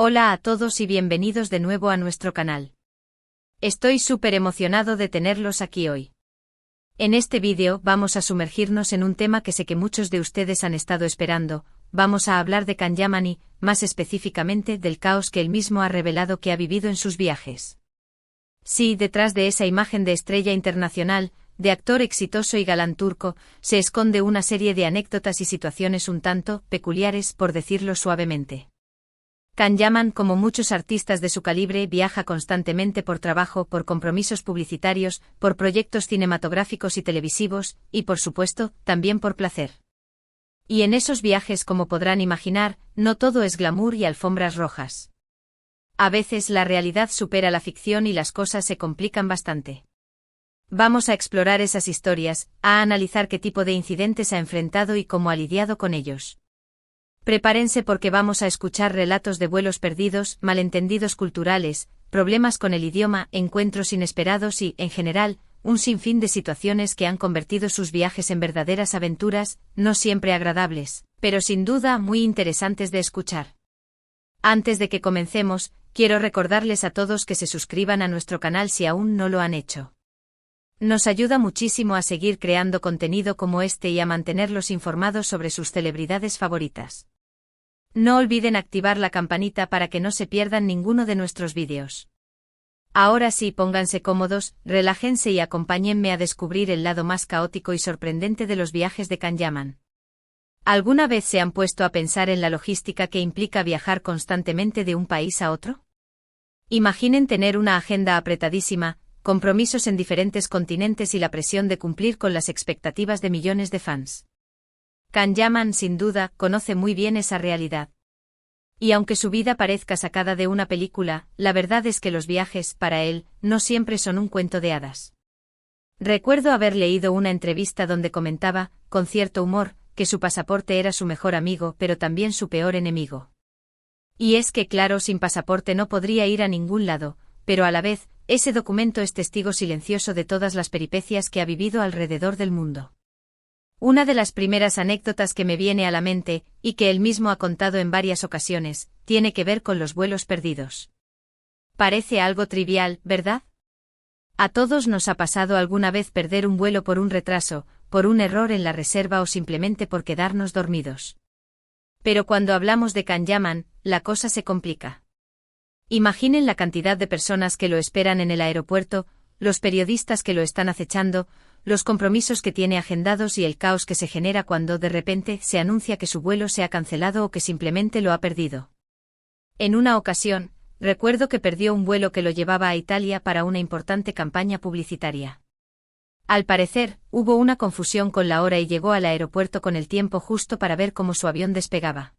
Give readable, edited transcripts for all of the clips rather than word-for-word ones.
Hola a todos y bienvenidos de nuevo a nuestro canal. Estoy súper emocionado de tenerlos aquí hoy. En este vídeo vamos a sumergirnos en un tema que sé que muchos de ustedes han estado esperando. Vamos a hablar de Can Yaman y, más específicamente, del caos que él mismo ha revelado que ha vivido en sus viajes. Sí, detrás de esa imagen de estrella internacional, de actor exitoso y galán turco, se esconde una serie de anécdotas y situaciones un tanto peculiares, por decirlo suavemente. Can Yaman, como muchos artistas de su calibre, viaja constantemente por trabajo, por compromisos publicitarios, por proyectos cinematográficos y televisivos, y por supuesto, también por placer. Y en esos viajes, como podrán imaginar, no todo es glamour y alfombras rojas. A veces la realidad supera la ficción y las cosas se complican bastante. Vamos a explorar esas historias, a analizar qué tipo de incidentes ha enfrentado y cómo ha lidiado con ellos. Prepárense porque vamos a escuchar relatos de vuelos perdidos, malentendidos culturales, problemas con el idioma, encuentros inesperados y, en general, un sinfín de situaciones que han convertido sus viajes en verdaderas aventuras, no siempre agradables, pero sin duda muy interesantes de escuchar. Antes de que comencemos, quiero recordarles a todos que se suscriban a nuestro canal si aún no lo han hecho. Nos ayuda muchísimo a seguir creando contenido como este y a mantenerlos informados sobre sus celebridades favoritas. No olviden activar la campanita para que no se pierdan ninguno de nuestros vídeos. Ahora sí, pónganse cómodos, relájense y acompáñenme a descubrir el lado más caótico y sorprendente de los viajes de Can Yaman. ¿Alguna vez se han puesto a pensar en la logística que implica viajar constantemente de un país a otro? Imaginen tener una agenda apretadísima, compromisos en diferentes continentes y la presión de cumplir con las expectativas de millones de fans. Can Yaman, sin duda, conoce muy bien esa realidad. Y aunque su vida parezca sacada de una película, la verdad es que los viajes, para él, no siempre son un cuento de hadas. Recuerdo haber leído una entrevista donde comentaba, con cierto humor, que su pasaporte era su mejor amigo pero también su peor enemigo. Y es que claro, sin pasaporte no podría ir a ningún lado, pero a la vez, ese documento es testigo silencioso de todas las peripecias que ha vivido alrededor del mundo. Una de las primeras anécdotas que me viene a la mente, y que él mismo ha contado en varias ocasiones, tiene que ver con los vuelos perdidos. Parece algo trivial, ¿verdad? A todos nos ha pasado alguna vez perder un vuelo por un retraso, por un error en la reserva o simplemente por quedarnos dormidos. Pero cuando hablamos de Can Yaman, la cosa se complica. Imaginen la cantidad de personas que lo esperan en el aeropuerto, los periodistas que lo están acechando, los compromisos que tiene agendados y el caos que se genera cuando de repente se anuncia que su vuelo se ha cancelado o que simplemente lo ha perdido. En una ocasión, recuerdo que perdió un vuelo que lo llevaba a Italia para una importante campaña publicitaria. Al parecer, hubo una confusión con la hora y llegó al aeropuerto con el tiempo justo para ver cómo su avión despegaba.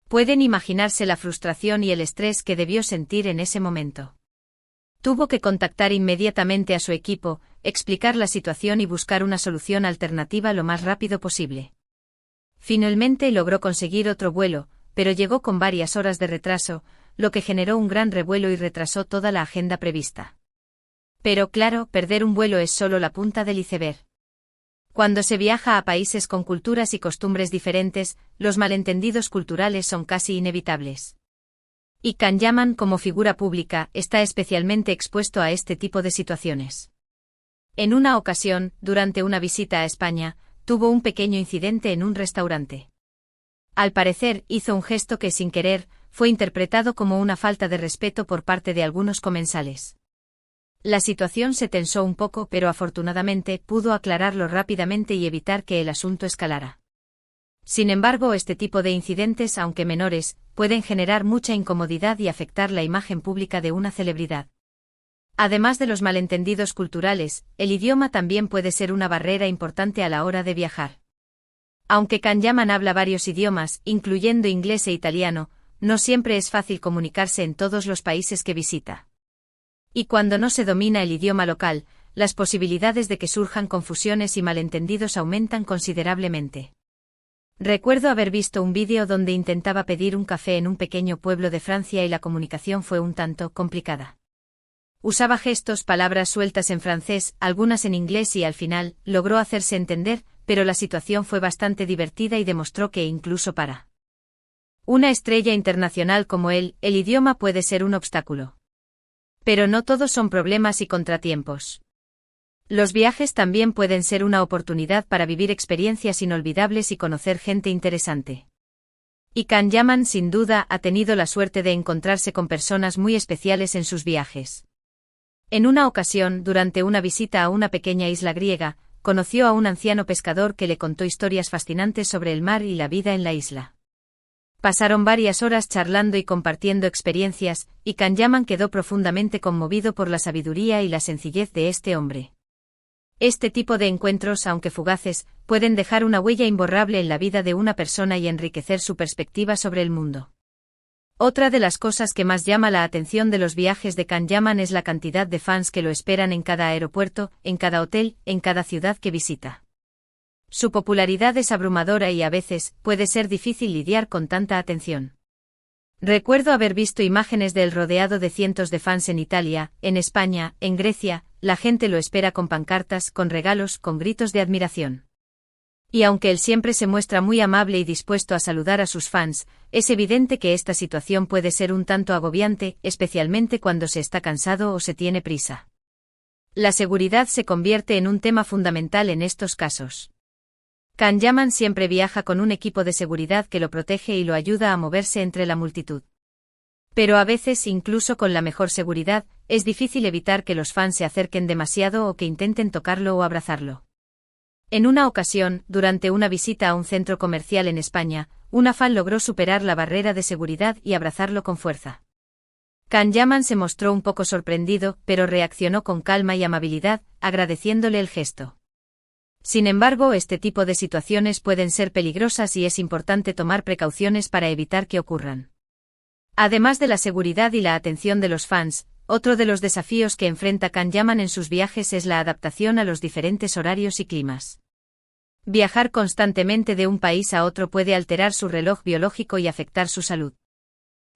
Pueden imaginarse la frustración y el estrés que debió sentir en ese momento. Tuvo que contactar inmediatamente a su equipo, explicar la situación y buscar una solución alternativa lo más rápido posible. Finalmente logró conseguir otro vuelo, pero llegó con varias horas de retraso, lo que generó un gran revuelo y retrasó toda la agenda prevista. Pero claro, perder un vuelo es solo la punta del iceberg. Cuando se viaja a países con culturas y costumbres diferentes, los malentendidos culturales son casi inevitables. Y Can Yaman, como figura pública, está especialmente expuesto a este tipo de situaciones. En una ocasión, durante una visita a España, tuvo un pequeño incidente en un restaurante. Al parecer, hizo un gesto que, sin querer, fue interpretado como una falta de respeto por parte de algunos comensales. La situación se tensó un poco, pero afortunadamente pudo aclararlo rápidamente y evitar que el asunto escalara. Sin embargo, este tipo de incidentes, aunque menores, pueden generar mucha incomodidad y afectar la imagen pública de una celebridad. Además de los malentendidos culturales, el idioma también puede ser una barrera importante a la hora de viajar. Aunque Can Yaman habla varios idiomas, incluyendo inglés e italiano, no siempre es fácil comunicarse en todos los países que visita. Y cuando no se domina el idioma local, las posibilidades de que surjan confusiones y malentendidos aumentan considerablemente. Recuerdo haber visto un vídeo donde intentaba pedir un café en un pequeño pueblo de Francia y la comunicación fue un tanto complicada. Usaba gestos, palabras sueltas en francés, algunas en inglés y al final, logró hacerse entender, pero la situación fue bastante divertida y demostró que incluso para Una estrella internacional como él, el idioma puede ser un obstáculo. Pero no todos son problemas y contratiempos. Los viajes también pueden ser una oportunidad para vivir experiencias inolvidables y conocer gente interesante. Y Can Yaman sin duda ha tenido la suerte de encontrarse con personas muy especiales en sus viajes. En una ocasión, durante una visita a una pequeña isla griega, conoció a un anciano pescador que le contó historias fascinantes sobre el mar y la vida en la isla. Pasaron varias horas charlando y compartiendo experiencias, y Can Yaman quedó profundamente conmovido por la sabiduría y la sencillez de este hombre. Este tipo de encuentros, aunque fugaces, pueden dejar una huella imborrable en la vida de una persona y enriquecer su perspectiva sobre el mundo. Otra de las cosas que más llama la atención de los viajes de Can Yaman es la cantidad de fans que lo esperan en cada aeropuerto, en cada hotel, en cada ciudad que visita. Su popularidad es abrumadora y a veces puede ser difícil lidiar con tanta atención. Recuerdo haber visto imágenes de él rodeado de cientos de fans en Italia, en España, en Grecia. La gente lo espera con pancartas, con regalos, con gritos de admiración. Y aunque él siempre se muestra muy amable y dispuesto a saludar a sus fans, es evidente que esta situación puede ser un tanto agobiante, especialmente cuando se está cansado o se tiene prisa. La seguridad se convierte en un tema fundamental en estos casos. Can Yaman siempre viaja con un equipo de seguridad que lo protege y lo ayuda a moverse entre la multitud. Pero a veces, incluso con la mejor seguridad, es difícil evitar que los fans se acerquen demasiado o que intenten tocarlo o abrazarlo. En una ocasión, durante una visita a un centro comercial en España, una fan logró superar la barrera de seguridad y abrazarlo con fuerza. Can Yaman se mostró un poco sorprendido, pero reaccionó con calma y amabilidad, agradeciéndole el gesto. Sin embargo, este tipo de situaciones pueden ser peligrosas y es importante tomar precauciones para evitar que ocurran. Además de la seguridad y la atención de los fans, otro de los desafíos que enfrenta Can Yaman en sus viajes es la adaptación a los diferentes horarios y climas. Viajar constantemente de un país a otro puede alterar su reloj biológico y afectar su salud.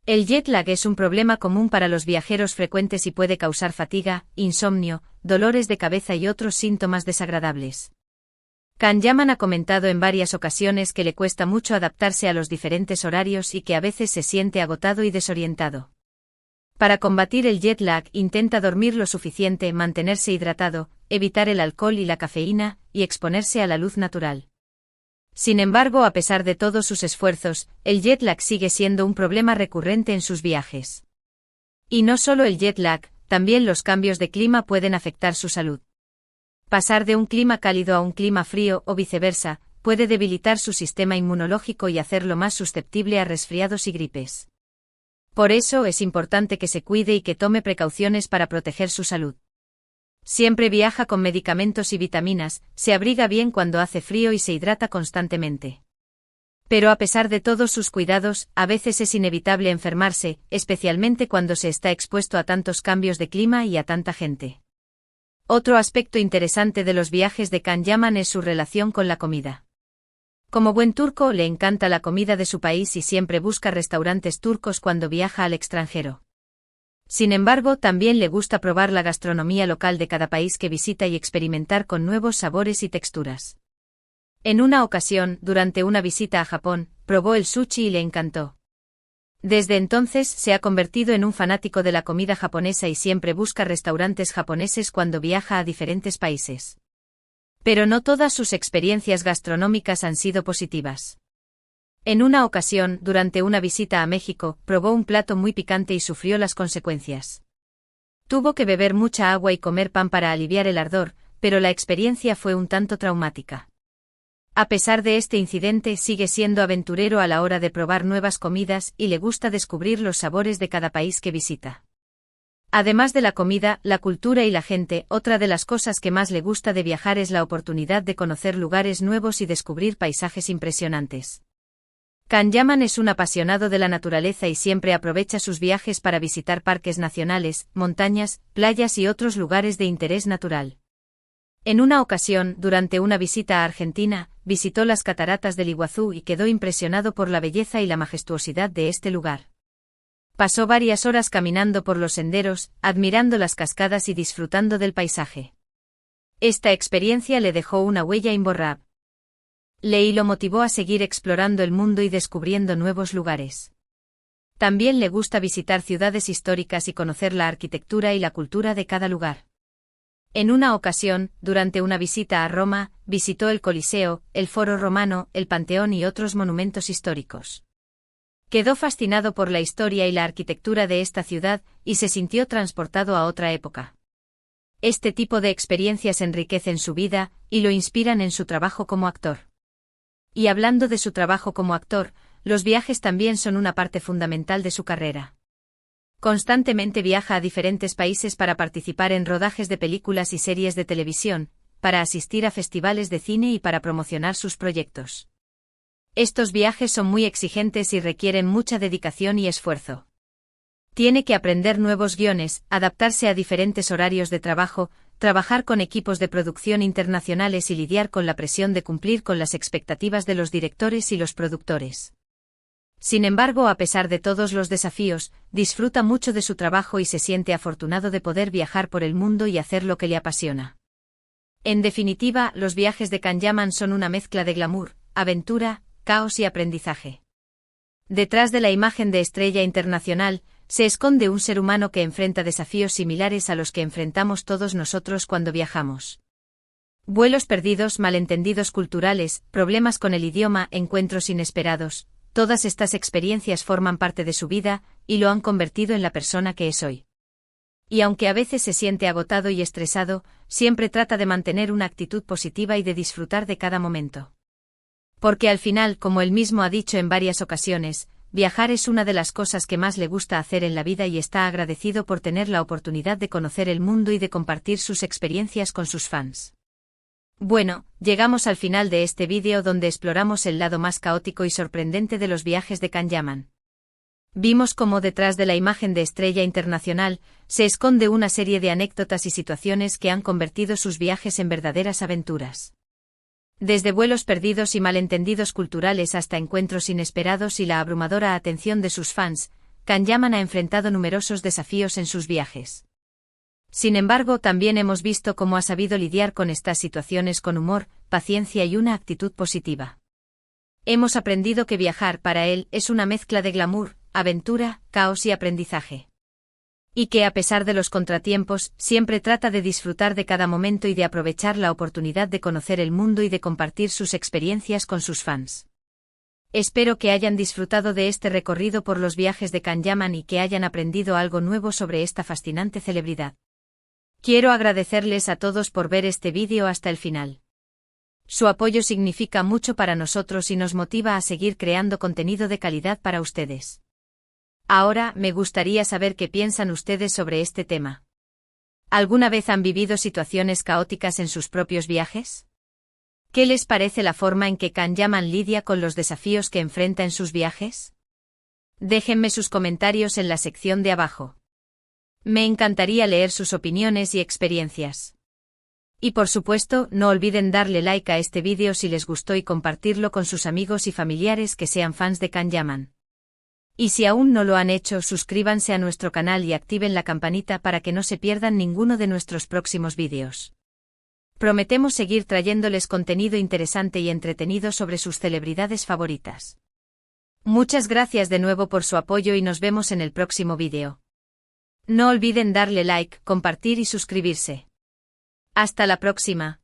El jet lag es un problema común para los viajeros frecuentes y puede causar fatiga, insomnio, dolores de cabeza y otros síntomas desagradables. Can Yaman ha comentado en varias ocasiones que le cuesta mucho adaptarse a los diferentes horarios y que a veces se siente agotado y desorientado. Para combatir el jet lag, intenta dormir lo suficiente, mantenerse hidratado, evitar el alcohol y la cafeína, y exponerse a la luz natural. Sin embargo, a pesar de todos sus esfuerzos, el jet lag sigue siendo un problema recurrente en sus viajes. Y no solo el jet lag, también los cambios de clima pueden afectar su salud. Pasar de un clima cálido a un clima frío o viceversa, puede debilitar su sistema inmunológico y hacerlo más susceptible a resfriados y gripes. Por eso es importante que se cuide y que tome precauciones para proteger su salud. Siempre viaja con medicamentos y vitaminas, se abriga bien cuando hace frío y se hidrata constantemente. Pero a pesar de todos sus cuidados, a veces es inevitable enfermarse, especialmente cuando se está expuesto a tantos cambios de clima y a tanta gente. Otro aspecto interesante de los viajes de Can Yaman es su relación con la comida. Como buen turco, le encanta la comida de su país y siempre busca restaurantes turcos cuando viaja al extranjero. Sin embargo, también le gusta probar la gastronomía local de cada país que visita y experimentar con nuevos sabores y texturas. En una ocasión, durante una visita a Japón, probó el sushi y le encantó. Desde entonces se ha convertido en un fanático de la comida japonesa y siempre busca restaurantes japoneses cuando viaja a diferentes países. Pero no todas sus experiencias gastronómicas han sido positivas. En una ocasión, durante una visita a México, probó un plato muy picante y sufrió las consecuencias. Tuvo que beber mucha agua y comer pan para aliviar el ardor, pero la experiencia fue un tanto traumática. A pesar de este incidente, sigue siendo aventurero a la hora de probar nuevas comidas y le gusta descubrir los sabores de cada país que visita. Además de la comida, la cultura y la gente, otra de las cosas que más le gusta de viajar es la oportunidad de conocer lugares nuevos y descubrir paisajes impresionantes. Can Yaman es un apasionado de la naturaleza y siempre aprovecha sus viajes para visitar parques nacionales, montañas, playas y otros lugares de interés natural. En una ocasión, durante una visita a Argentina, visitó las cataratas del Iguazú y quedó impresionado por la belleza y la majestuosidad de este lugar. Pasó varias horas caminando por los senderos, admirando las cascadas y disfrutando del paisaje. Esta experiencia le dejó una huella imborrable. Lei lo motivó a seguir explorando el mundo y descubriendo nuevos lugares. También le gusta visitar ciudades históricas y conocer la arquitectura y la cultura de cada lugar. En una ocasión, durante una visita a Roma, visitó el Coliseo, el Foro Romano, el Panteón y otros monumentos históricos. Quedó fascinado por la historia y la arquitectura de esta ciudad, y se sintió transportado a otra época. Este tipo de experiencias enriquecen su vida, y lo inspiran en su trabajo como actor. Y hablando de su trabajo como actor, los viajes también son una parte fundamental de su carrera. Constantemente viaja a diferentes países para participar en rodajes de películas y series de televisión, para asistir a festivales de cine y para promocionar sus proyectos. Estos viajes son muy exigentes y requieren mucha dedicación y esfuerzo. Tiene que aprender nuevos guiones, adaptarse a diferentes horarios de trabajo, trabajar con equipos de producción internacionales y lidiar con la presión de cumplir con las expectativas de los directores y los productores. Sin embargo, a pesar de todos los desafíos, disfruta mucho de su trabajo y se siente afortunado de poder viajar por el mundo y hacer lo que le apasiona. En definitiva, los viajes de Can Yaman son una mezcla de glamour, aventura, caos y aprendizaje. Detrás de la imagen de estrella internacional, se esconde un ser humano que enfrenta desafíos similares a los que enfrentamos todos nosotros cuando viajamos. Vuelos perdidos, malentendidos culturales, problemas con el idioma, encuentros inesperados, todas estas experiencias forman parte de su vida, y lo han convertido en la persona que es hoy. Y aunque a veces se siente agotado y estresado, siempre trata de mantener una actitud positiva y de disfrutar de cada momento. Porque al final, como él mismo ha dicho en varias ocasiones, viajar es una de las cosas que más le gusta hacer en la vida y está agradecido por tener la oportunidad de conocer el mundo y de compartir sus experiencias con sus fans. Bueno, llegamos al final de este vídeo donde exploramos el lado más caótico y sorprendente de los viajes de Can Yaman. Vimos cómo detrás de la imagen de estrella internacional se esconde una serie de anécdotas y situaciones que han convertido sus viajes en verdaderas aventuras. Desde vuelos perdidos y malentendidos culturales hasta encuentros inesperados y la abrumadora atención de sus fans, Can Yaman ha enfrentado numerosos desafíos en sus viajes. Sin embargo, también hemos visto cómo ha sabido lidiar con estas situaciones con humor, paciencia y una actitud positiva. Hemos aprendido que viajar para él es una mezcla de glamour, aventura, caos y aprendizaje. Y que a pesar de los contratiempos, siempre trata de disfrutar de cada momento y de aprovechar la oportunidad de conocer el mundo y de compartir sus experiencias con sus fans. Espero que hayan disfrutado de este recorrido por los viajes de Can Yaman y que hayan aprendido algo nuevo sobre esta fascinante celebridad. Quiero agradecerles a todos por ver este vídeo hasta el final. Su apoyo significa mucho para nosotros y nos motiva a seguir creando contenido de calidad para ustedes. Ahora, me gustaría saber qué piensan ustedes sobre este tema. ¿Alguna vez han vivido situaciones caóticas en sus propios viajes? ¿Qué les parece la forma en que Can Yaman lidia con los desafíos que enfrenta en sus viajes? Déjenme sus comentarios en la sección de abajo. Me encantaría leer sus opiniones y experiencias. Y por supuesto, no olviden darle like a este vídeo si les gustó y compartirlo con sus amigos y familiares que sean fans de Can Yaman. Y si aún no lo han hecho, suscríbanse a nuestro canal y activen la campanita para que no se pierdan ninguno de nuestros próximos vídeos. Prometemos seguir trayéndoles contenido interesante y entretenido sobre sus celebridades favoritas. Muchas gracias de nuevo por su apoyo y nos vemos en el próximo vídeo. No olviden darle like, compartir y suscribirse. Hasta la próxima.